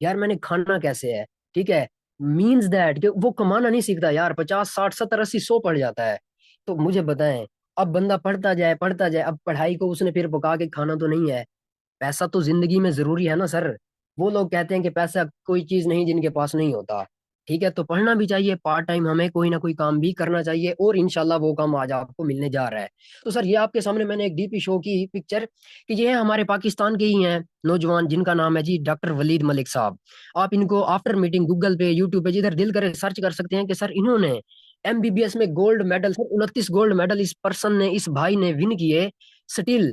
यार मैंने खाना कैसे है, ठीक है, मीन्स दैट कि वो कमाना नहीं सीखता यार, 50 60 70 80 100 पढ़ जाता है। तो मुझे बताएं, अब बंदा पढ़ता जाए, अब पढ़ाई को उसने फिर पका के खाना तो नहीं है। पैसा तो जिंदगी में जरूरी है ना सर। वो लोग कहते हैं कि पैसा कोई चीज नहीं जिनके पास नहीं होता। ठीक है, तो पढ़ना भी चाहिए, पार्ट टाइम हमें कोई ना कोई काम भी करना चाहिए, और इंशाल्लाह वो काम आज आपको मिलने जा रहा है। तो सर ये आपके सामने मैंने एक डीपी शो की पिक्चर, कि ये है हमारे पाकिस्तान के ही हैं नौजवान, जिनका नाम है जी डॉक्टर वलीद मलिक साहब। आप इनको आफ्टर मीटिंग गूगल पे, यूट्यूब पे, जिधर दिल करे सर्च कर सकते हैं कि सर इन्होंने एमबीबीएस में gold medal, sir 29 gold medal इस पर्सन ने, इस भाई ने विन किए, स्टिल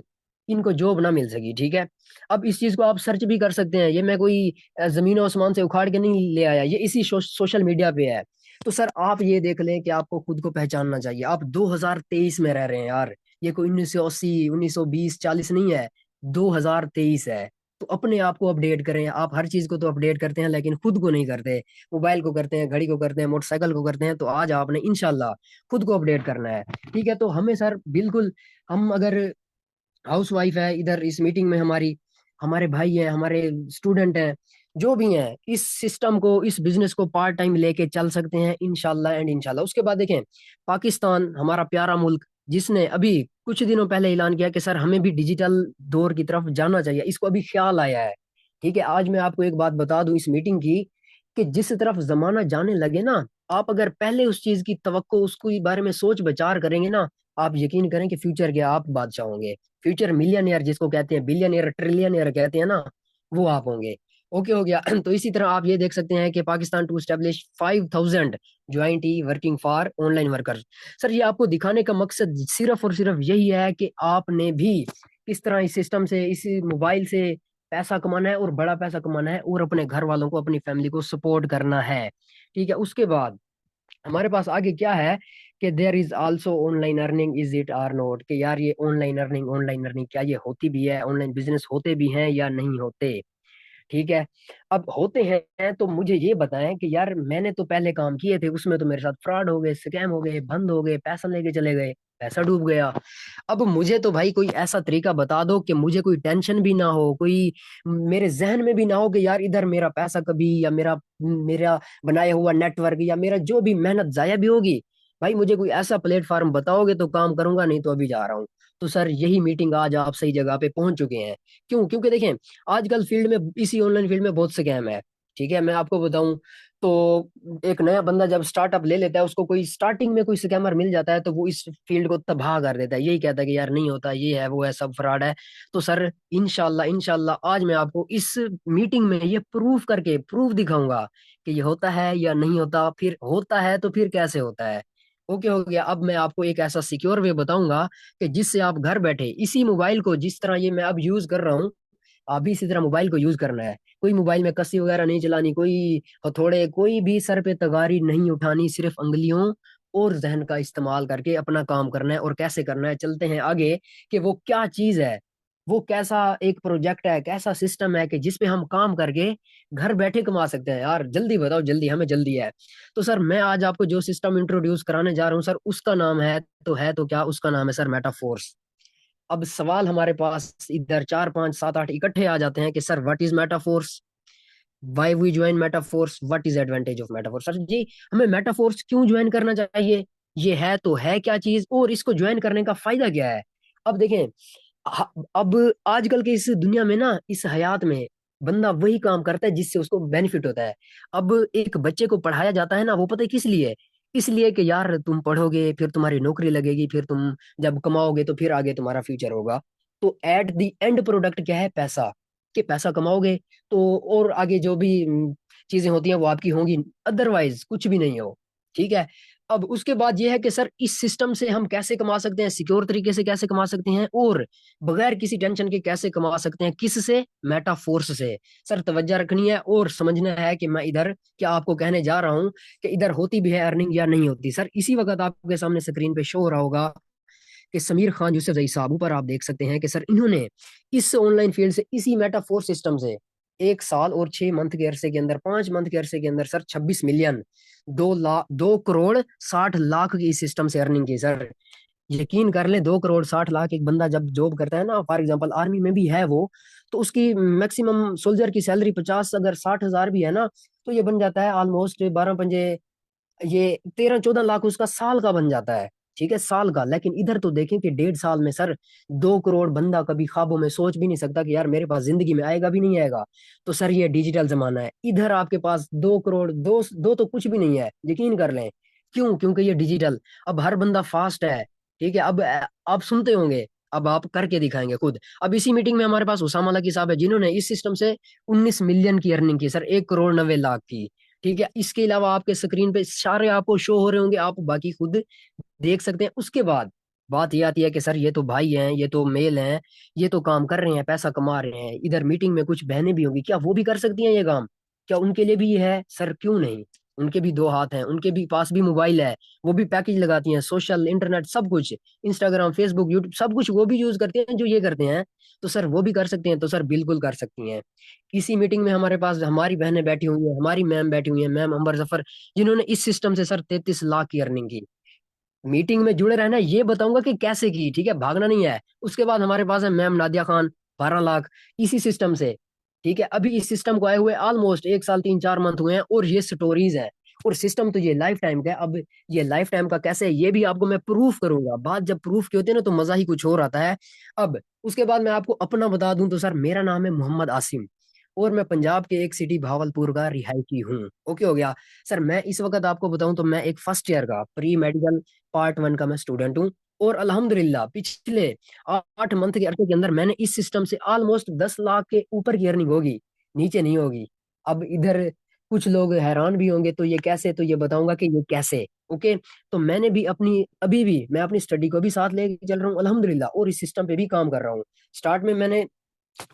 इनको जॉब ना मिल सकी। ठीक है, अब इस चीज को आप सर्च भी कर सकते हैं, ये मैं कोई जमीन आसमान से उखाड़ के नहीं ले आया, ये इसी सोशल मीडिया पे है। तो सर आप ये देख लें कि आपको खुद को पहचानना चाहिए, आप 2023 में रह रहे हैं यार, ये कोई 1980 1920 40 नहीं है, 2023 है। तो अपने आप को अपडेट करें, आप हर चीज को तो अपडेट करते हैं लेकिन खुद को नहीं करते। मोबाइल को करते हैं, घड़ी को करते हैं, मोटरसाइकिल को करते हैं, तो आज आपने इंशाल्लाह खुद को अपडेट करना है। ठीक है, तो हमें सर बिल्कुल, हम अगर हाउस वाइफ है इधर इस मीटिंग में हमारी, हमारे भाई हैं, हमारे स्टूडेंट हैं, जो भी हैं, इस सिस्टम को, इस बिजनेस को पार्ट टाइम लेके चल सकते हैं इंशाल्लाह एंड इंशाल्लाह। उसके बाद देखें, पाकिस्तान हमारा प्यारा मुल्क, जिसने अभी कुछ दिनों पहले ऐलान किया कि सर हमें भी डिजिटल दौर की तरफ जाना चाहिए, इसको अभी ख्याल आया है। ठीक है, आज मैं आपको एक बात बता दूं इस मीटिंग की, कि जिस तरफ जमाना जाने लगे ना, आप अगर पहले उस चीज की तवक्को, उसको बारे में सोच विचार करेंगे ना, आप यकीन करें कि फ्यूचर के आप बादशाह होंगे। फ्यूचर मिलियनियर जिसको कहते हैं, बिलियनियर ट्रिलियनियर कहते हैं ना, वो आप होंगे। ओके हो गया। तो इसी तरह आप ये देख सकते हैं कि Pakistan to establish 5000 joint e working for online workers. Sir ये आपको दिखाने का मकसद सिर्फ और सिर्फ यही है कि आपने भी किस तरह इस सिस्टम से, इस मोबाइल से पैसा कमाना है, और बड़ा पैसा कमाना है, और अपने घर वालों को, अपनी फैमिली को सपोर्ट करना है। ठीक है, उसके बाद हमारे पास आगे क्या है, कि there is also online earning, is it or not, कि यार ये ऑनलाइन अर्निंग क्या ये होती भी है, ऑनलाइन बिजनेस होते भी हैं या नहीं होते। ठीक है, अब होते हैं तो मुझे ये बताएं कि यार मैंने तो पहले काम किए थे, उसमें तो मेरे साथ फ्रॉड हो गए, स्कैम हो गए, बंद हो गए, पैसा लेके चले गए, पैसा डूब गया। अब मुझे तो भाई कोई ऐसा तरीका बता दो कि मुझे कोई टेंशन भी ना हो, कोई मेरे जहन में भी ना हो कि यार इधर मेरा पैसा कभी, या मेरा मेरा बनाया हुआ नेटवर्क, या मेरा जो भी मेहनत जाया भी होगी। भाई मुझे कोई ऐसा प्लेटफॉर्म बताओगे तो काम करूंगा, नहीं तो अभी जा रहा हूँ। तो सर यही मीटिंग, आज आप सही जगह पे पहुंच चुके हैं। क्यों? क्योंकि देखें, आजकल फील्ड में, इसी ऑनलाइन फील्ड में बहुत स्कैम है। ठीक है, मैं आपको बताऊं तो, एक नया बंदा जब स्टार्टअप ले लेता है, उसको कोई स्टार्टिंग में कोई स्कैमर मिल जाता है, तो वो इस फील्ड को तबाह कर देता है, यही कहता है कि यार नहीं होता, ये है वो है, सब फ्रॉड है। तो सर इंशाल्लाह इंशाल्लाह आज मैं आपको इस मीटिंग में ये प्रूफ करके, प्रूफ दिखाऊंगा कि ये होता है या नहीं होता, फिर होता है तो फिर कैसे होता है। ओके हो गया। अब मैं आपको एक ऐसा सिक्योर वे बताऊंगा कि जिससे आप घर बैठे इसी मोबाइल को, जिस तरह ये मैं अब यूज कर रहा हूँ, आप भी इसी तरह मोबाइल को यूज करना है। कोई मोबाइल में कस्सी वगैरह नहीं चलानी, कोई हथौड़े, कोई भी सर पे तगारी नहीं उठानी, सिर्फ उंगलियों और जहन का इस्तेमाल करके अपना काम करना है। और कैसे करना है, चलते हैं आगे, कि वो क्या चीज है, वो कैसा एक प्रोजेक्ट है, कैसा सिस्टम है कि जिसपे हम काम करके घर बैठे कमा सकते हैं। यार जल्दी बताओ, जल्दी, हमें जल्दी है। तो सर मैं आज आपको जो सिस्टम इंट्रोड्यूस कराने जा रहा हूँ सर, उसका नाम है, तो है तो क्या, उसका नाम है सर मेटाफोर्स। अब सवाल हमारे पास इधर 4 5 7 8 इकट्ठे आ जाते हैं कि sir what is Metaforce, why we join Metaforce, what is advantage of Metaforce. Sir ji हमें मेटाफोर्स क्यों ज्वाइन करना चाहिए, ये है तो है क्या चीज, और इसको ज्वाइन करने का फायदा क्या है। अब देखें, अब आजकल के इस दुनिया में ना, इस हयात में बंदा वही काम करता है जिससे उसको बेनिफिट होता है। अब एक बच्चे को पढ़ाया जाता है ना, वो पता है किस लिए, इसलिए कि यार तुम पढ़ोगे, फिर तुम्हारी नौकरी लगेगी, फिर तुम जब कमाओगे तो फिर आगे तुम्हारा फ्यूचर होगा। तो एट द एंड प्रोडक्ट क्या है, पैसा, कि पैसा कमाओगे तो और आगे जो भी चीजें होती हैं वो आपकी होंगी, अदरवाइज कुछ भी नहीं हो। ठीक है, अब उसके बाद ये है कि सर इस सिस्टम से हम कैसे कमा सकते हैं, सिक्योर तरीके से कैसे कमा सकते हैं, और बगैर किसी टेंशन के कैसे कमा सकते हैं, किससे, मेटाफोर्स से। सर तवज्जो रखनी है और समझना है कि मैं इधर क्या आपको कहने जा रहा हूँ, कि इधर होती भी है अर्निंग या नहीं होती। सर इसी वक्त आपके सामने स्क्रीन पे शो हो रहा होगा कि समीर खान यूसुफ जई साहब, ऊपर आप देख सकते हैं कि सर इन्होंने इस ऑनलाइन फील्ड से, इसी मेटाफोर सिस्टम से 1 साल और 6 मंथ के अरसे के अंदर, 5 मंथ के अरसे के अंदर सर 26 मिलियन, 2 लाख, 2 करोड़ 60 लाख की इस सिस्टम से अर्निंग की सर। यकीन कर लें, 2 करोड़ 60 लाख एक बंदा जब जॉब करता है ना, फॉर एग्जांपल आर्मी में भी है वो, तो उसकी मैक्सिमम सोल्जर की सैलरी 50 अगर 60 हजार भी है ना, तो ये बन जाता है ऑलमोस्ट 12 पंजे, ये 13 14 लाख उसका साल का बन जाता है। ठीक है, साल का। लेकिन इधर तो देखें कि 1.5 साल में सर 2 करोड़ बंदा कभी ख्वाबों में सोच भी नहीं सकता कि यार मेरे पास जिंदगी में आएगा भी नहीं आएगा। तो सर ये डिजिटल जमाना है, इधर आपके पास 2 करोड़, दो तो कुछ भी नहीं है, यकीन कर लें। क्यों? क्योंकि ये डिजिटल। अब हर बंदा फास्ट है। ठीक है, अब आप सुनते होंगे, अब आप करके दिखाएंगे खुद। अब इसी मीटिंग में हमारे पास उसामा लकी साहब है, जिन्होंने इस सिस्टम से 19 मिलियन की अर्निंग की सर, 1 करोड़ 90 लाख की। ठीक है, इसके अलावा आपके स्क्रीन पे सारे आपको शो हो रहे होंगे, आप बाकी खुद देख सकते हैं। उसके बाद बात ये आती है कि सर ये तो भाई हैं, ये तो मेल हैं, ये तो काम कर रहे हैं, पैसा कमा रहे हैं। इधर मीटिंग में कुछ बहनें भी होंगी, क्या वो भी कर सकती हैं ये काम? क्या उनके लिए भी ये है? सर क्यों नहीं, उनके भी 2 हाथ हैं, उनके भी पास भी मोबाइल है, वो भी पैकेज लगाती हैं, सोशल इंटरनेट सब कुछ, इंस्टाग्राम फेसबुक यूट्यूब सब कुछ वो भी यूज करते हैं जो ये करते हैं। तो सर वो भी कर सकते हैं? तो सर बिल्कुल कर सकती हैं। इसी मीटिंग में हमारे पास हमारी बहनें बैठी हुई हैं, हमारी मैम बैठी हुई हैं, मैम अंबर जफर, जिन्होंने इस सिस्टम से सर 33 लाख की अर्निंग की। मीटिंग में जुड़े रहना, ये बताऊंगा कि कैसे की, ठीक है, भागना नहीं है। उसके बाद हमारे पास है मैम नादिया खान, 12 लाख इसी सिस्टम से। ठीक है, अभी इस सिस्टम को आए हुए ऑलमोस्ट 1 साल 3 4 मंथ हुए हैं, और ये स्टोरीज है। और सिस्टम तो ये लाइफ टाइम का है। अब ये लाइफ टाइम का कैसे है ये भी आपको मैं प्रूफ करूंगा। बात जब प्रूफ की होती है ना, तो मजा ही कुछ और आता है। अब उसके बाद मैं आपको अपना बता दूं तो सर मेरा नाम है मोहम्मद आसिम, और मैं पंजाब के एक सिटी भावलपुर का रिहायशी हूँ। ओके हो गया। सर मैं इस वक्त आपको बताऊं तो मैं एक फर्स्ट ईयर का प्री मेडिकल पार्ट 1 का मैं स्टूडेंट हूँ। और अल्हम्दुलिल्लाह पिछले 8 मंथ के अरसे के अंदर मैंने इस सिस्टम से ऑलमोस्ट 10 लाख के ऊपर की अर्निंग होगी, नीचे नहीं होगी। अब इधर कुछ लोग हैरान भी होंगे, तो ये कैसे, तो ये बताऊंगा कि ये कैसे। ओके, तो मैंने भी अपनी, अभी भी मैं अपनी स्टडी को भी साथ लेके चल रहा हूँ अल्हम्दुलिल्लाह, और इस सिस्टम पे भी काम कर रहा हूँ। स्टार्ट में मैंने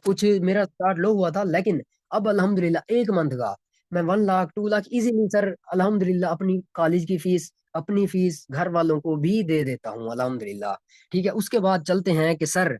कुछ, मेरा स्टार्ट लो हुआ था, लेकिन अब अल्हम्दुलिल्लाह 1 मंथ का मैं 1 लाख 2 लाख इजीली सर अल्हम्दुलिल्लाह अपनी कॉलेज की फीस, अपनी फीस घर वालों को भी दे देता हूँ अल्हम्दुलिल्लाह। ठीक है, उसके बाद चलते हैं कि सर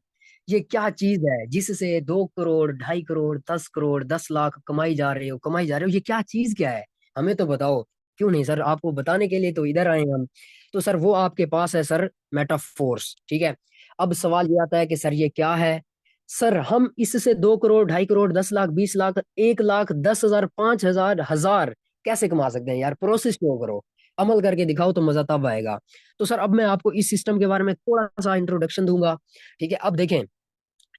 ये क्या चीज है जिससे 2 करोड़ 2.5 करोड़ 10 करोड़ 10 लाख कमाई जा रहे हो, ये क्या चीज क्या है? हमें तो बताओ। क्यों नहीं सर, आपको बताने के लिए तो इधर आए हैं हम। तो सर वो आपके पास है सर मेटाफोर्स। ठीक है, अब सवाल ये आता है कि सर ये क्या है? सर हम इससे 2 करोड़ 2.5 करोड़ 10 लाख 20 लाख 1 लाख 10 हजार 5 हजार हजार कैसे कमा सकते हैं यार? प्रोसेस क्यों करो, अमल करके दिखाओ तो मजा तब आएगा। तो सर अब मैं आपको इस सिस्टम के बारे में थोड़ा सा इंट्रोडक्शन दूंगा। ठीक है, अब देखें,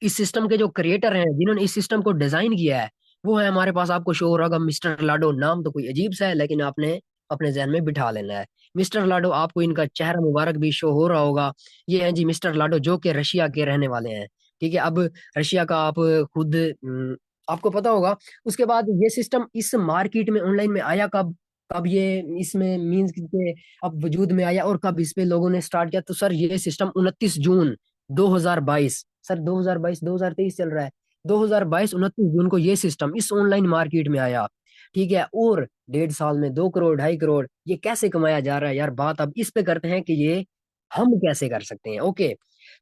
इस सिस्टम के जो क्रिएटर हैं, जिन्होंने इस सिस्टम को डिजाइन किया है, वो है हमारे पास, आपको शो हो रहा होगा मिस्टर लाडो। नाम तो कोई अजीब सा है, लेकिन आपने अपने जहन में बिठा लेना है मिस्टर लाडो। आपको इनका चेहरा मुबारक भी शो हो रहा होगा। ये हैं जी मिस्टर लाडो, जो कि रशिया के रहने वाले हैं। ठीक है, अब रशिया का आप खुद आपको पता होगा। उसके बाद ये सिस्टम इस मार्केट में ऑनलाइन में आया कब? कब ये इसमें मीन्स के अब वजूद में आया, और कब इस पे लोगों ने स्टार्ट किया? तो सर ये सिस्टम 29 जून 2022, सर 2022 2023 चल रहा है, 2022 29 जून को ये सिस्टम इस ऑनलाइन मार्केट में आया। ठीक है, और 1.5 साल में 2 करोड़ 2.5 करोड़ ये कैसे कमाया जा रहा है यार? बात अब इस पे करते हैं कि ये हम कैसे कर सकते हैं। ओके,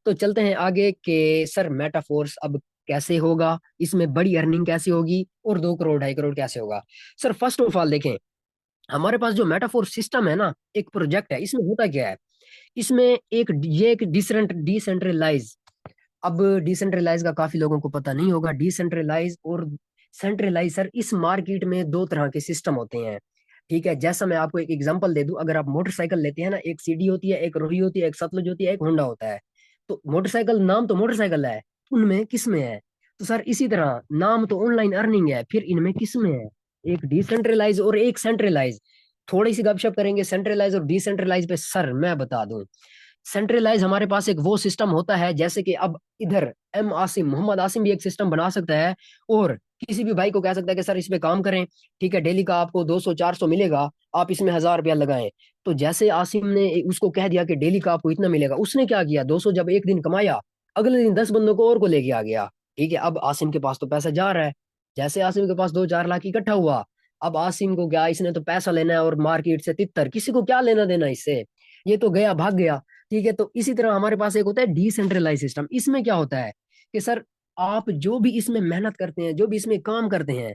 तो चलते हैं आगे कि सर मेटाफोर्स अब कैसे होगा, इसमें बड़ी अर्निंग कैसे होगी, और 2 करोड़ 2.5 करोड़ कैसे होगा? सर फर्स्ट ऑफ ऑल देखें, हमारे पास जो मेटाफोर सिस्टम है ना, एक प्रोजेक्ट है, इसमें होता क्या है? इसमें एक डिसेंट्रलाइज, अब डिसेंट्रलाइज का काफी लोगों को पता नहीं होगा। डिसेंट्रलाइज और सेंट्रलाइज सर इस मार्केट में 2 तरह के सिस्टम होते हैं। ठीक है, जैसा मैं आपको एक एग्जांपल दे दूं, अगर आप मोटरसाइकिल लेते हैं ना, एक सीडी होती है, एक रोही होती है, एक सतलुज होती है, एक होंडा होता है। तो मोटरसाइकिल, नाम तो मोटरसाइकिल है, उनमें किस्में है। तो सर इसी तरह नाम तो ऑनलाइन अर्निंग है, फिर इनमें किस्में है, एक डिसेंट्रलाइज और एक सेंट्रलाइज। थोड़ी सी गपशप करेंगे सेंट्रलाइज और डिसेंट्रलाइज पे। सर मैं बता दूं, सेंट्रलाइज हमारे पास एक वो सिस्टम होता है, जैसे कि अब इधर एम आसिम, मोहम्मद आसिम भी एक सिस्टम बना सकता है, और किसी भी भाई को कह सकता है कि सर इस पे काम करें। ठीक है, डेली का आपको 200 400 मिलेगा, आप इसमें 1000 रुपया लगाएं। तो जैसे आसिम ने उसको कह दिया कि डेली का आपको इतना मिलेगा, उसने क्या किया, 200 जब एक दिन कमाया, अगले दिन 10 बंदों को और को लेके आ गया। ठीक है, अब आसिम के पास तो पैसा जा रहा है। जैसे आसिम के पास 2 4 लाख इकट्ठा हुआ, अब आसिम को क्या, इसने तो पैसा लेना है, और मार्केट से तितर, किसी को क्या लेना देना इससे, ये तो गया भाग गया। ठीक है, तो इसी तरह हमारे पास एक होता है डिसेंट्रलाइज सिस्टम। इसमें क्या होता है कि सर आप जो भी इसमें मेहनत करते हैं, जो भी इसमें काम करते हैं,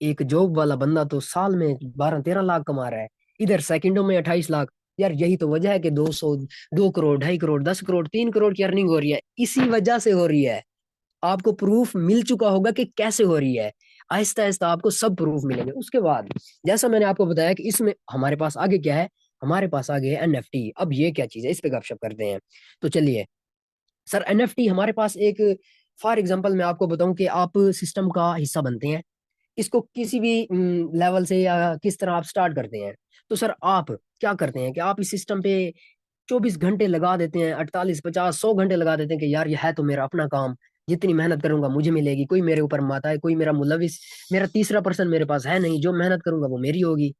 एक जॉब वाला बंदा तो साल में 12-13 लाख कमा रहा है, इधर सेकंडों में 28 लाख। यार यही तो वजह है कि 200, 2 करोड़, 2.5 करोड़, 10 करोड़, 3 करोड़ की अर्निंग हो रही है, इसी वजह से हो रही है। आपको प्रूफ मिल चुका होगा कि कैसे हो रही है। आहिस्ता आहिस्ता आपको सब प्रूफ मिलेंगे। उसके बाद जैसा मैंने आपको बताया कि इसमें हमारे पास आगे क्या है, हमारे पास आगे है एनएफटी। अब ये क्या चीज है, इस पे गपशप करते हैं। तो चलिए सर, एनएफटी हमारे पास एक, फॉर एग्जांपल मैं आपको बताऊं कि आप सिस्टम का हिस्सा बनते हैं, इसको किसी भी लेवल से या किस तरह आप स्टार्ट करते हैं। तो सर आप क्या करते हैं कि आप इस सिस्टम पे 24 घंटे लगा देते हैं, 48, 50, 100 घंटे लगा देते हैं कि यार ये है तो मेरा अपना काम, जितनी मेहनत करूंगा मुझे मिलेगी, कोई मेरे ऊपर माता है, कोई मेरा मुलविस, मेरा तीसरा पर्सन मेरे पास है नहीं, जो मेहनत करूंगा वो मेरी होगी।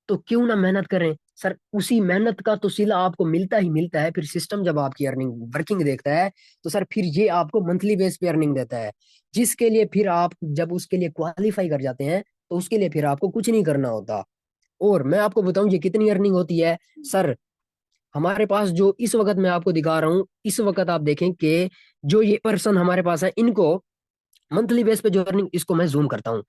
तो क्यों ना मेहनत करें सर, उसी मेहनत का तो सिला आपको मिलता ही मिलता है। फिर सिस्टम जब आपकी अर्निंग वर्किंग देखता है तो सर फिर ये आपको मंथली बेस पे अर्निंग देता है, जिसके लिए फिर आप जब उसके लिए क्वालिफाई कर जाते हैं तो उसके लिए फिर आपको कुछ नहीं करना होता। और मैं आपको बताऊं ये कितनी अर्निंग होती है सर। हमारे पास जो इस वक्त मैं आपको दिखा रहा हूँ, इस वक्त आप देखें कि जो ये पर्सन हमारे पास है, इनको मंथली बेस पे जो अर्निंग, इसको मैं जूम करता हूँ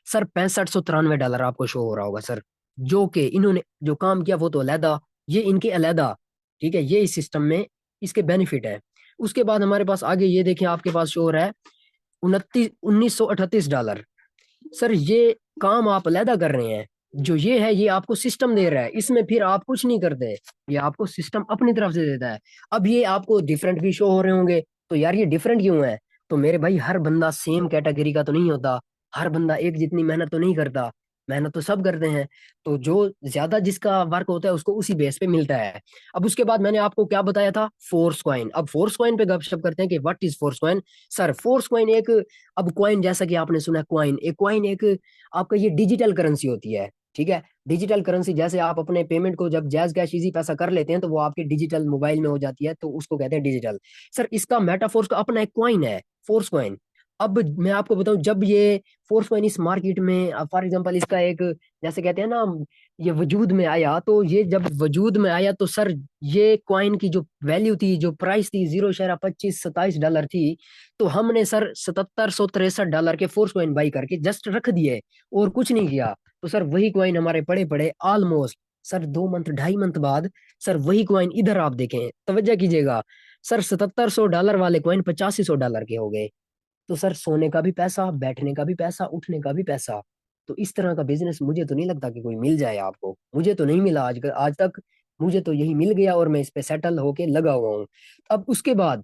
सर, 6593 डॉलर आपको शो हो रहा होगा सर। जो कि इन्होंने जो काम किया वो तो अलहदा, ये इनके अलहदा, ठीक है, ये इस सिस्टम में इसके बेनिफिट है। उसके बाद हमारे पास आगे ये देखें, आपके पास शो हो रहा है 1938 डॉलर। सर ये काम आप अलहदा कर रहे हैं, जो ये है ये आपको सिस्टम दे रहा है, इसमें फिर आप कुछ नहीं करते, ये आपको सिस्टम अपनी तरफ से देता है। अब ये आपको डिफरेंट भी शो हो रहे होंगे, तो यार ये डिफरेंट क्यों है? तो मेरे भाई हर बंदा सेम कैटेगरी का तो नहीं होता, हर बंदा एक जितनी मेहनत तो नहीं करता, मेहनत तो सब करते हैं। तो जो ज्यादा जिसका वर्क होता है उसको उसी बेस पे मिलता है। अब उसके बाद मैंने आपको क्या बताया था, फोर्स कॉइन। अब फोर्स कॉइन पे गपशप करते हैं कि what is force coin. Sir force coin एक, अब कॉइन जैसा कि आपने सुना, कॉइन एक आपका ये डिजिटल करेंसी होती है, ठीक है। डिजिटल करेंसी जैसे आप अपने पेमेंट को जब जैज कैश इजी पैसा कर लेते हैं तो वो आपके डिजिटल मोबाइल में हो जाती है, तो उसको कहते हैं डिजिटल। सर इसका मेटाफोर्स का अपना एक कॉइन है, फोर्स कॉइन। अब मैं आपको बताऊं, जब ये फोर्स कॉइन इस मार्केट में, फॉर एग्जांपल इसका एक, जैसे कहते हैं ना, ये वजूद में आया, तो ये जब वजूद में आया तो सर ये कॉइन की जो वैल्यू थी, जो प्राइस थी, 0.2527 डॉलर थी। तो हमने सर 7763 डॉलर के फोर्स कॉइन बाई करके जस्ट रख दिए और कुछ नहीं किया। तो सर वही कॉइन हमारे पड़े पड़े ऑलमोस्ट सर 2 मंथ, 2.5 मंथ बाद, सर वही कॉइन इधर आप देखें, तवज्जो कीजिएगा सर, 7700 डॉलर वाले कॉइन 8500 डॉलर के हो गए। तो सर सोने का भी पैसा, बैठने का भी पैसा, उठने का भी पैसा। तो इस तरह का बिजनेस मुझे तो नहीं लगता कि कोई मिल जाए आपको, मुझे तो नहीं मिला आज तक। मुझे तो यही मिल गया और मैं इस पे सेटल होके लगा हुआ हूँ। अब उसके बाद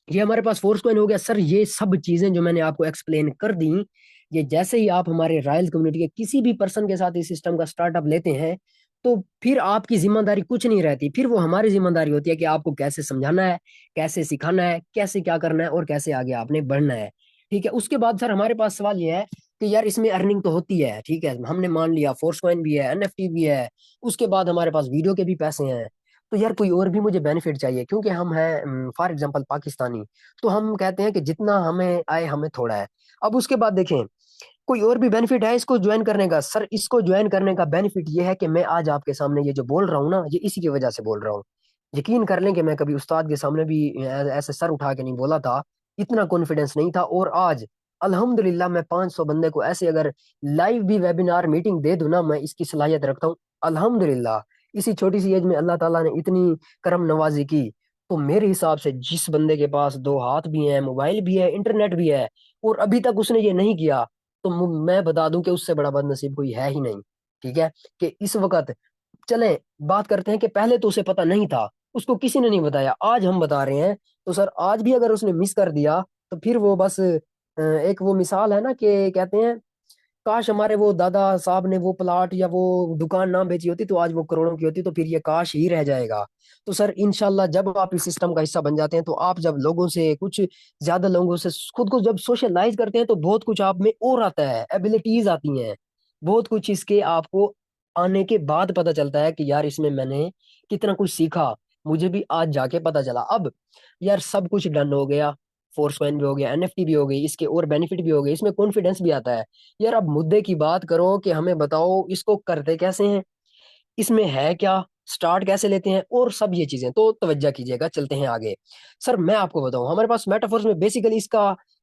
ये हमारे पास फोर्स कॉइन हो गया सर। ये सब चीजें जो मैंने आपको एक्सप्लेन कर दी, ये जैसे ही आप हमारे रॉयल कम्युनिटी के किसी भी पर्सन के साथ इस सिस्टम का स्टार्टअप लेते हैं, तो फिर आपकी जिम्मेदारी कुछ नहीं रहती, फिर वो हमारी जिम्मेदारी होती है कि आपको कैसे समझाना है, कैसे सिखाना है, कैसे क्या करना है और कैसे आगे आपने बढ़ना है। ठीक है। उसके बाद सर हमारे पास सवाल ये है कि यार इसमें अर्निंग तो होती है, ठीक है, हमने मान लिया फोर्स कॉइन भी है, एनएफटी भी है, उसके बाद हमारे पास वीडियो के भी पैसे हैं। तो यार कोई और भी मुझे बेनिफिट चाहिए, क्योंकि हम हैं फॉर एग्जांपल पाकिस्तानी, तो हम कहते हैं कि जितना हमें आए हमें थोड़ा है। अब उसके बाद देखें, कोई और भी बेनिफिट है इसको ज्वाइन करने का? सर इसको ज्वाइन करने का बेनिफिट ये है कि मैं आज आपके सामने ये जो बोल रहा हूँ ना, ये इसी की वजह से बोल रहा हूँ। यकीन कर लें कि मैं कभी उस्ताद के सामने भी ऐसे सर उठा के नहीं बोला था, इतना कॉन्फिडेंस नहीं था। और आज अल्हम्दुलिल्लाह मैं 500 बंदे को ऐसे अगर लाइव भी वेबिनार मीटिंग दे दूं ना, मैं इसकी सलाहियत रखता हूँ अल्हम्दुलिल्लाह। इसी छोटी सी एज में अल्लाह ताला ने इतनी करम नवाजी की। तो मेरे हिसाब से जिस बंदे के पास दो हाथ भी हैं, मोबाइल भी है, इंटरनेट भी है, और अभी तक उसने ये नहीं किया, तो मैं बता दूं कि उससे बड़ा बदनसीब कोई है ही नहीं। ठीक है। कि इस वक्त चलें बात करते हैं कि पहले तो उसे पता नहीं था, उसको किसी ने नहीं बताया, आज हम बता रहे हैं। तो सर आज भी अगर उसने मिस कर दिया तो फिर वो बस एक वो मिसाल है ना कि कहते हैं, काश हमारे वो दादा साहब ने वो प्लाट या वो दुकान ना बेची होती तो आज वो करोड़ों की होती, तो फिर ये काश ही रह जाएगा। तो सर इंशाल्लाह जब आप इस सिस्टम का हिस्सा बन जाते हैं, तो आप जब लोगों से कुछ ज्यादा लोगों से खुद को जब सोशलाइज करते हैं, तो बहुत कुछ आप में और आता है, एबिलिटीज आती हैं, बहुत कुछ इसके आपको आने के बाद पता चलता है कि यार इसमें मैंने कितना कुछ सीखा, मुझे भी आज जाके पता चला। अब यार सब कुछ डन हो गया, फोर्स कॉइन भी हो गया, एनएफटी भी हो गई, इसके और बेनिफिट भी हो गए, इसमें कॉन्फिडेंस भी आता है। यार अब मुद्दे की बात करो कि हमें बताओ इसको करते कैसे हैं, इसमें है क्या, स्टार्ट कैसे लेते हैं, और सब ये चीजें तो तवज्जो कीजिएगा, चलते हैं आगे। सर मैं आपको बताऊं, हमारे पास मेटाफोर्स में बेसिकली इसका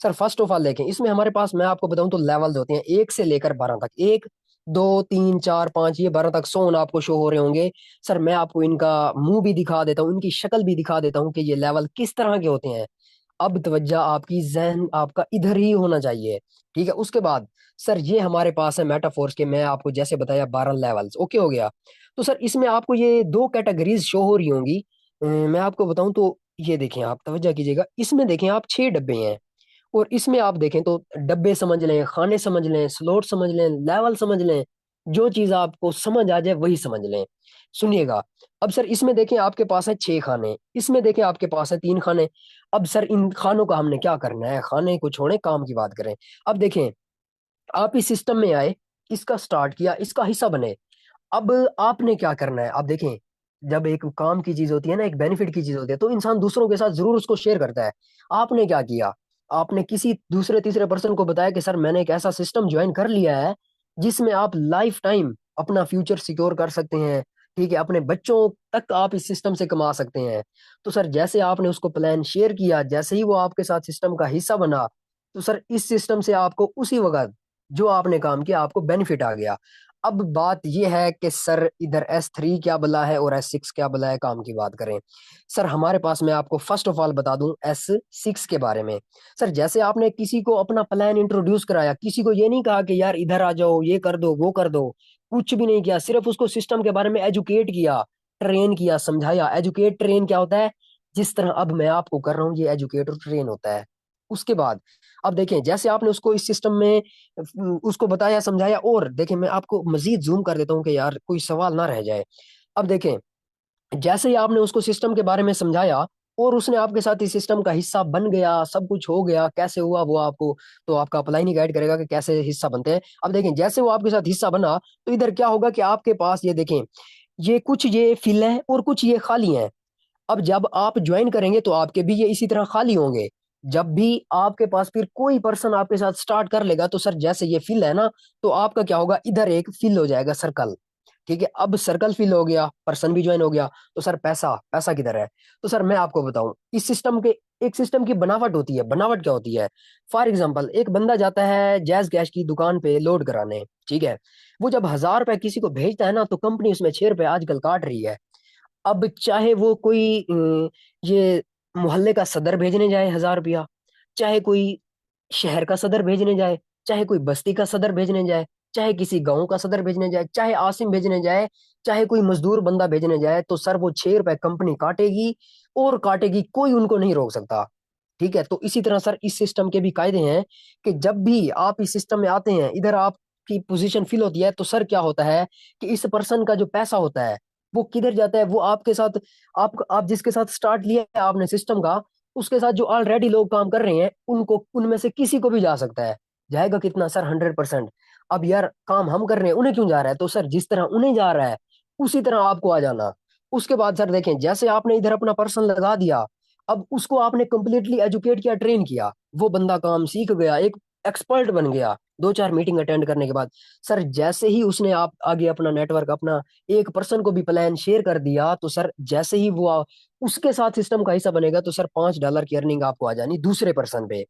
सर फर्स्ट ऑफ ऑल देखें, इसमें हमारे पास मैं आपको बताऊं तो लेवल्स होते हैं 1 से लेकर 12 तक. 1 2 3 4 5 ये 12 तक सोन आपको शो हो रहे होंगे. सर मैं आपको इनका मुंह भी दिखा देता हूँ, इनकी शक्ल भी दिखा देता हूँ कि ये लेवल किस तरह के होते हैं. अब तवज्जो आपकी जहन आपका इधर ही होना चाहिए. ठीक है, उसके बाद सर ये हमारे पास है मेटाफोर्स के, मैं आपको जैसे बताया 12 लेवल्स. ओके हो गया. तो सर इसमें आपको ये दो कैटेगरीज शो हो रही होंगी. मैं आपको बताऊं तो ये देखें, आप तवज्जो कीजिएगा, इसमें देखें आप 6 डब्बे हैं. और इसमें आप देखें तो डब्बे समझ लें, खाने समझ लें, स्लॉट समझ लें, लेवल समझ लें, जो चीज आपको समझ आ जाए वही समझ लें. सुनिएगा. अब सर इसमें देखें आपके पास है 6 खाने, इसमें देखें आपके पास है 3 खाने. अब सर इन खानों का हमने क्या करना है, खाने को छोड़े काम की बात करें. अब देखें, आप इस सिस्टम में आए, इसका स्टार्ट किया, इसका हिस्सा बने. अब आपने क्या करना है, आप देखें, जब एक काम की चीज होती है ना, एक बेनिफिट की चीज होती है, तो इंसान दूसरों के साथ जरूर उसको शेयर करता है. आपने क्या किया, आपने किसी दूसरे तीसरे पर्सन को बताया कि सर मैंने एक ऐसा सिस्टम ज्वाइन कर लिया है जिसमें आप लाइफ टाइम अपना फ्यूचर सिक्योर कर सकते हैं. ठीक है, अपने बच्चों तक आप इस सिस्टम से कमा सकते हैं. तो सर जैसे आपने उसको प्लान शेयर किया, जैसे ही वो आपके साथ सिस्टम का हिस्सा बना, तो सर इस सिस्टम से आपको उसी वक्त जो आपने काम किया आपको बेनिफिट आ गया. अब बात यह है कि सर इधर S3 क्या बला है और S6 क्या बला है, काम की बात करें. सर हमारे पास, मैं आपको फर्स्ट ऑफ ऑल बता दूं S6 के बारे में. सर जैसे आपने किसी को अपना प्लान इंट्रोड्यूस कराया, किसी को ये नहीं कहा कि यार इधर आ जाओ, ये कर दो वो कर दो, कुछ भी नहीं किया, सिर्फ उसको सिस्टम के बारे में एजुकेट किया, ट्रेन किया, समझाया. एजुकेट ट्रेन क्या होता है, जिस तरह अब मैं आपको कर रहा हूँ, ये एजुकेट और ट्रेन होता है. उसके बाद अब देखें, जैसे आपने उसको इस सिस्टम में उसको बताया समझाया, और देखें मैं आपको मजीद जूम कर देता हूँ कि यार कोई सवाल ना रह जाए. अब देखें, जैसे ही आपने उसको सिस्टम के बारे में समझाया और उसने आपके साथ इस सिस्टम का हिस्सा बन गया, सब कुछ हो गया, कैसे हुआ वो आपको, तो आपका अप्लाई नहीं गाइड करेगा कि कैसे हिस्सा बनते हैं. अब देखें, जैसे वो आपके साथ हिस्सा बना, तो इधर क्या होगा कि आपके पास ये देखें, ये कुछ ये फिल है और कुछ ये खाली हैं. अब जब आप ज्वाइन करेंगे तो आपके भी ये इसी तरह खाली होंगे. जब भी आपके पास फिर कोई पर्सन आपके साथ स्टार्ट कर लेगा, तो सर जैसे ये फिल है ना, तो आपका क्या होगा, इधर एक फिल हो जाएगा सर्कल. ठीक है, अब सर्कल फिल हो गया, पर्सन भी ज्वाइन हो गया, तो सर पैसा पैसा किधर है. तो सर मैं आपको बताऊं, इस सिस्टम के एक सिस्टम की बनावट होती है. बनावट क्या होती है, फॉर एग्जाम्पल एक बंदा जाता है जैज कैश की दुकान पे लोड कराने. ठीक है, वो जब 1000 रुपए किसी को भेजता है ना, तो कंपनी उसमें 6 रुपए आजकल काट रही है. अब चाहे वो कोई ये मोहल्ले का सदर भेजने जाए 1000 रुपया, चाहे कोई शहर का सदर भेजने जाए, चाहे कोई बस्ती का सदर भेजने जाए, चाहे किसी गांव का सदर भेजने जाए, चाहे आसिम भेजने जाए, चाहे कोई मजदूर बंदा भेजने जाए, तो सर वो 6 रुपए कंपनी काटेगी और काटेगी, कोई उनको नहीं रोक सकता. ठीक है, तो इसी तरह सर इस सिस्टम के भी कायदे हैं कि जब भी आप इस सिस्टम में आते हैं, इधर आपकी पोजीशन फिल होती है, तो सर क्या होता है कि इस पर्सन का जो पैसा होता है वो किधर जाता है, वो आपके साथ, आप जिसके साथ स्टार्ट लिया है आपने सिस्टम का, उसके साथ जो ऑलरेडी लोग काम कर रहे हैं, उनको उनमें से किसी को भी जा सकता है. जाएगा कितना सर, 100%. अब यार काम हम कर रहे हैं, उन्हें क्यों जा रहा है, तो सर जिस तरह उन्हें जा रहा है उसी तरह आपको आ जाना. उसके बाद सर देखें, जैसे आपने इधर अपना पर्सन लगा दिया, अब उसको आपने कंप्लीटली एजुकेट किया, ट्रेन किया, वो बंदा काम सीख गया, एक एक्सपर्ट बन गया 2 4 मीटिंग अटेंड करने के बाद. सर जैसे ही उसने आप आगे अपना नेटवर्क, अपना एक पर्सन को भी प्लान शेयर कर दिया, तो सर जैसे ही वो उसके साथ सिस्टम का हिस्सा बनेगा, तो सर $5 की अर्निंग आपको आ जानी दूसरे पर्सन पे.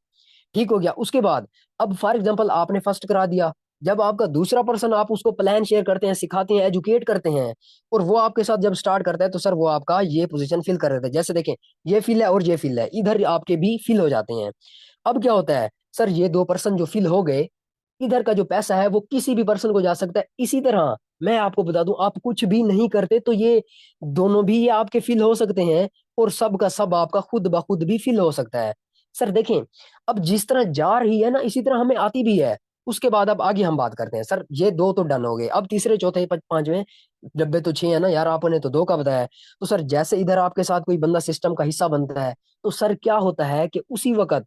ठीक हो गया. उसके बाद अब फॉर एग्जांपल आपने फर्स्ट करा दिया, जब आपका दूसरा पर्सन, आप उसको प्लान शेयर करते हैं, सिखाते हैं, एजुकेट करते हैं, और वो आपके साथ जब स्टार्ट करता है, तो सर वो आपका ये पोजीशन फिल कर देता है. जैसे देखें, ये फिल है और ये फिल है, इधर आपके भी फिल हो जाते हैं. अब क्या होता है सर, ये 2 पर्सन जो फिल हो गए, इधर का जो पैसा है वो किसी भी पर्सन को जा सकता है. इसी तरह मैं आपको बता दूं, आप कुछ भी नहीं करते तो ये दोनों भी ये आपके फिल हो सकते हैं, और सब का सब आपका खुद ब खुद भी फिल हो सकता है. सर देखें, अब जिस तरह जा रही है ना, इसी तरह हमें आती भी है. उसके बाद अब आगे हम बात करते हैं. सर ये दो तो डन हो गए, अब तीसरे चौथे पांचवें डब्बे तो 6 है ना यार, आपने तो 2 का बताया है. तो सर जैसे इधर आपके साथ कोई बंदा सिस्टम का हिस्सा बनता है, तो सर क्या होता है कि उसी वक्त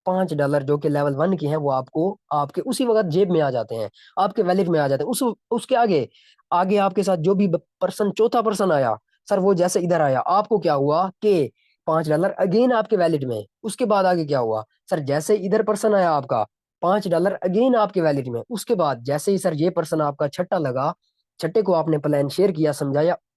$5 जो कि लेवल 1 की हैं, वो आपको आपके उसी वक्त जेब में आ जाते हैं, आपके वैलेट में आ जाते हैं. उसके आगे आगे आपके साथ जो भी पर्सन, चौथा पर्सन आया, सर वो जैसे इधर आया, आपको क्या हुआ कि $5 अगेन आपके वैलेट में. उसके बाद आगे क्या हुआ, सर जैसे इधर पर्सन आया आपका, $5 अगेन आपके वैलेट में. उसके बाद जैसे ही सर ये पर्सन आपका छठा लगा, छठे को आपने प्लान शेयर किया, समझाया,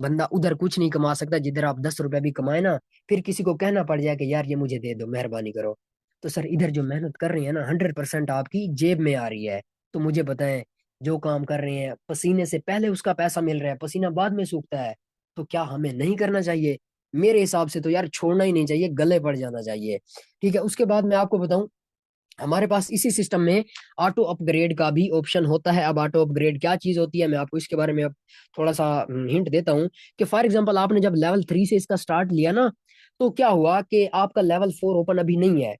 बंदा उधर कुछ नहीं कमा सकता जिधर आप 10 रुपए भी कमाए ना, फिर किसी को कहना पड़ जाए कि यार ये मुझे दे दो, मेहरबानी करो। तो सर इधर जो मेहनत कर रहे हैं ना, 100% आपकी जेब में आ रही है। तो मुझे बताएं, जो काम कर रहे हैं पसीने से पहले उसका पैसा मिल रहा है, पसीना बाद में सूखता है, तो क्या हमें नहीं करना चाहिए? मेरे हिसाब से तो यार छोड़ना ही नहीं चाहिए, गले पड़ जाना चाहिए। ठीक है, उसके बाद मैं आपको बताऊं, हमारे पास इसी सिस्टम में ऑटो अपग्रेड का भी ऑप्शन होता है। अब ऑटो अपग्रेड क्या चीज होती है, मैं आपको इसके बारे में अब थोड़ा सा हिंट देता हूँ। कि फॉर एग्जांपल आपने जब लेवल 3 से इसका स्टार्ट लिया ना, तो क्या हुआ कि आपका लेवल 4 ओपन अभी नहीं है।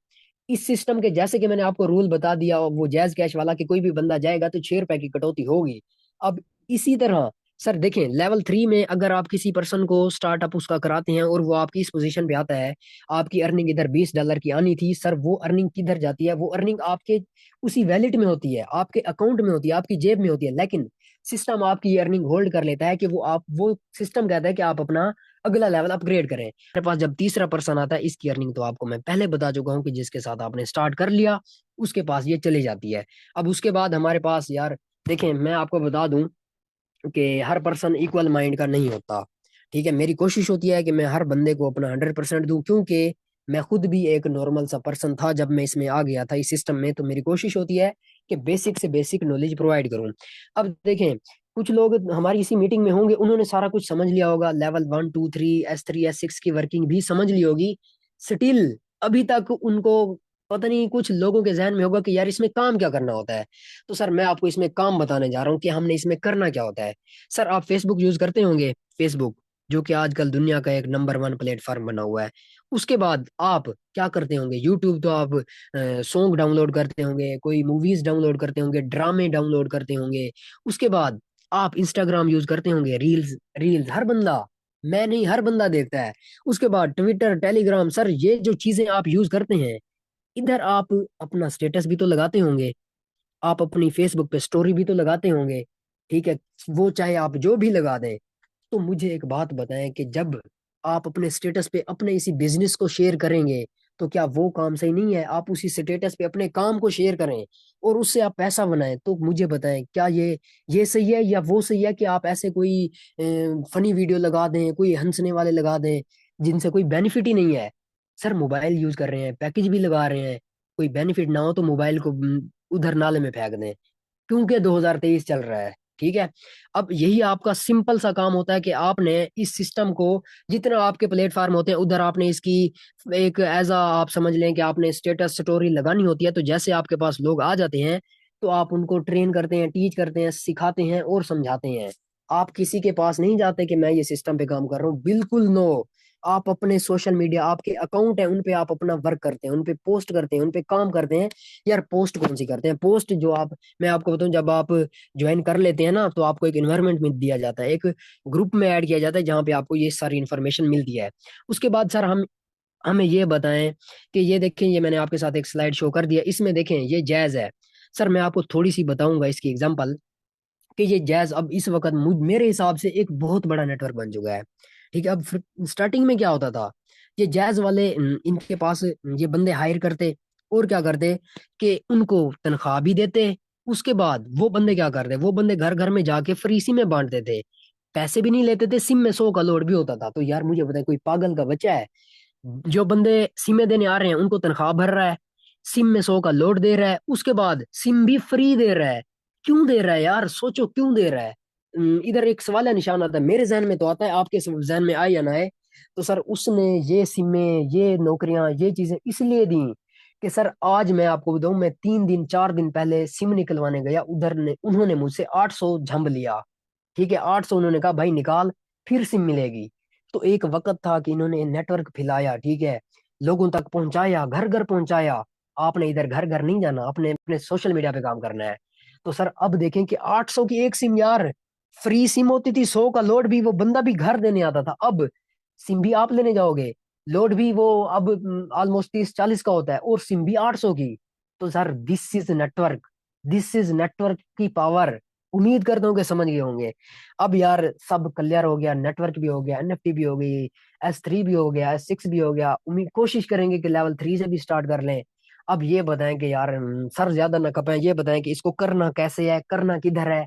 इस सिस्टम के जैसे कि मैंने आपको रूल बता दिया, वो जैज कैश वाला, कि कोई भी बंदा जाएगा तो 6 रुपए की कटौती होगी। अब इसी तरह सर देखें, लेवल 3 में अगर आप किसी पर्सन को स्टार्टअप उसका कराते हैं और वो आपकी इस पोजीशन पे आता है, आपकी अर्निंग इधर $20 की आनी थी सर, वो अर्निंग किधर जाती है? वो अर्निंग आपके उसी वैलेट में होती है, आपके अकाउंट में होती है, आपकी जेब में होती है। लेकिन सिस्टम आपकी अर्निंग होल्ड कर लेता है कि वो सिस्टम कहता है कि आप अपना अगला लेवल अपग्रेड करें। मेरे पास जब तीसरा पर्सन आता है, इसकी अर्निंग तो आपको मैं पहले बता चुका हूँ कि जिसके साथ आपने स्टार्ट कर लिया उसके पास ये चली जाती है। अब उसके बाद हमारे पास यार, देखें मैं आपको बता दूं कि हर पर्सन इक्वल माइंड का नहीं होता। ठीक है, मेरी कोशिश होती है कि मैं हर बंदे को अपना 100% दूं, क्योंकि मैं खुद भी एक नॉर्मल सा पर्सन था जब मैं इसमें आ गया था इस सिस्टम में। तो मेरी कोशिश होती है कि बेसिक से बेसिक नॉलेज प्रोवाइड करूं। अब देखें, कुछ लोग हमारी इसी मीटिंग में होंगे, उन्होंने सारा कुछ समझ लिया होगा, लेवल 1 2 3 S3 S6 की वर्किंग भी समझ ली होगी। स्टिल अभी तक उनको पता नहीं, कुछ लोगों के जहन में होगा कि यार इसमें काम क्या करना होता है। तो सर मैं आपको इसमें काम बताने जा रहा हूँ कि हमने इसमें करना क्या होता है। सर आप फेसबुक यूज करते होंगे, फेसबुक जो कि आजकल दुनिया का एक नंबर 1 प्लेटफॉर्म बना हुआ है। उसके बाद आप क्या करते होंगे? यूट्यूब तो आप सॉन्ग डाउनलोड करते होंगे, कोई मूवीज डाउनलोड करते होंगे, ड्रामे डाउनलोड करते होंगे। उसके बाद आप इंस्टाग्राम यूज करते होंगे, रील्स रील्स हर बंदा, मैं नहीं हर बंदा देखता है। उसके बाद ट्विटर, टेलीग्राम, सर ये जो चीजें आप यूज करते हैं, इधर आप अपना स्टेटस भी तो लगाते होंगे, आप अपनी फेसबुक पे स्टोरी भी तो लगाते होंगे। ठीक है, वो चाहे आप जो भी लगा दें। तो मुझे एक बात बताएं कि जब आप अपने स्टेटस पे अपने इसी बिजनेस को शेयर करेंगे, तो क्या वो काम सही नहीं है? आप उसी स्टेटस पे अपने काम को शेयर करें और उससे आप पैसा बनाएं। तो मुझे बताएं, क्या ये सही है या वो सही है कि आप ऐसे कोई फनी वीडियो लगा दें, कोई हंसने वाले लगा दें जिनसे कोई बेनिफिट ही नहीं है? सर मोबाइल यूज कर रहे हैं, पैकेज भी लगा रहे हैं, कोई बेनिफिट ना हो तो मोबाइल को उधर नाले में फेंक दें, क्योंकि 2023 चल रहा है। ठीक है, अब यही आपका सिंपल सा काम होता है कि आपने इस सिस्टम को, जितना आपके प्लेटफॉर्म होते हैं उधर आपने इसकी एक एज आप समझ लें कि आपने स्टेटस स्टोरी लगानी होती है। तो जैसे आपके पास लोग आ जाते हैं, तो आप उनको ट्रेन करते हैं, टीच करते हैं, सिखाते हैं और समझाते हैं। आप किसी के पास नहीं जाते कि मैं ये सिस्टम पे काम कर रहा हूँ, बिल्कुल नो। आप अपने सोशल मीडिया, आपके अकाउंट है उन पे आप अपना वर्क करते हैं, उन पे पोस्ट करते हैं, उन पे काम करते हैं। यार पोस्ट कौन सी करते हैं? पोस्ट जो आप, मैं आपको बताऊं, जब आप ज्वाइन कर लेते हैं ना, तो आपको एक इन्वायरमेंट में दिया जाता है, एक ग्रुप में ऐड किया जाता है जहाँ पे आपको ये सारी इन्फॉर्मेशन मिलती है। उसके बाद सर हम हमें ये बताएं कि ये देखें, ये मैंने आपके साथ एक स्लाइड शो कर दिया, इसमें देखें ये जैज है। सर मैं आपको थोड़ी सी बताऊंगा इसकी एग्जांपल, कि ये जैज अब इस वक्त मेरे हिसाब से एक बहुत बड़ा नेटवर्क बन चुका है। ठीक है, अब स्टार्टिंग में क्या होता था, ये जैज वाले इनके पास ये बंदे हायर करते और क्या करते कि उनको तनख्वाह भी देते। उसके बाद वो बंदे क्या करते, वो बंदे घर घर में जाके फ्री सिम में बांटते थे, पैसे भी नहीं लेते थे, सिम में 100 का लोड भी होता था। तो यार मुझे बताए, कोई पागल का बच्चा है? जो बंदे सिमें देने आ रहे हैं उनको तनख्वाह भर रहा है, सिम में 100 का लोड दे रहा है, उसके बाद सिम भी फ्री दे रहा है। क्यों दे रहा है यार? सोचो क्यों दे रहा है। इधर एक सवाल है, निशान आता है, मेरे जहन में तो आता है, आपके जहन में आए या ना आए। तो सर उसने ये सिमें, ये नौकरियां, ये चीजें इसलिए दी कि सर आज मैं आपको बताऊं, मैं 3 दिन 4 दिन पहले सिम निकलवाने गया, उधर ने उन्होंने मुझसे 800 झंब लिया। ठीक है, 800 उन्होंने कहा भाई निकाल, फिर सिम मिलेगी। तो एक वक्त था कि इन्होंने नेटवर्क फैलाया, ठीक है, लोगों तक पहुंचाया, घर घर पहुंचाया। आपने इधर घर घर नहीं जाना, आपने अपने सोशल मीडिया पे काम करना है। तो सर अब देखें कि 800 की एक सिम यार, फ्री सिम होती थी, 100 का लोड भी वो बंदा भी घर देने आता था। अब सिम भी आप लेने जाओगे, लोड भी वो अब ऑलमोस्ट 30 40 का होता है, और सिम भी 800 की। तो sir this is network, this is network की पावर। उम्मीद करता हूँ कि समझ गए होंगे। अब यार सब क्लियर हो गया, नेटवर्क भी हो गया, एनएफटी भी हो गई, S3 भी हो गया, S6 भी हो गया। उम्मीद कोशिश करेंगे कि लेवल 3 से भी स्टार्ट कर लें। अब ये बताएं कि यार सर ज्यादा ना कपें, ये बताएं कि इसको करना कैसे है, करना किधर है,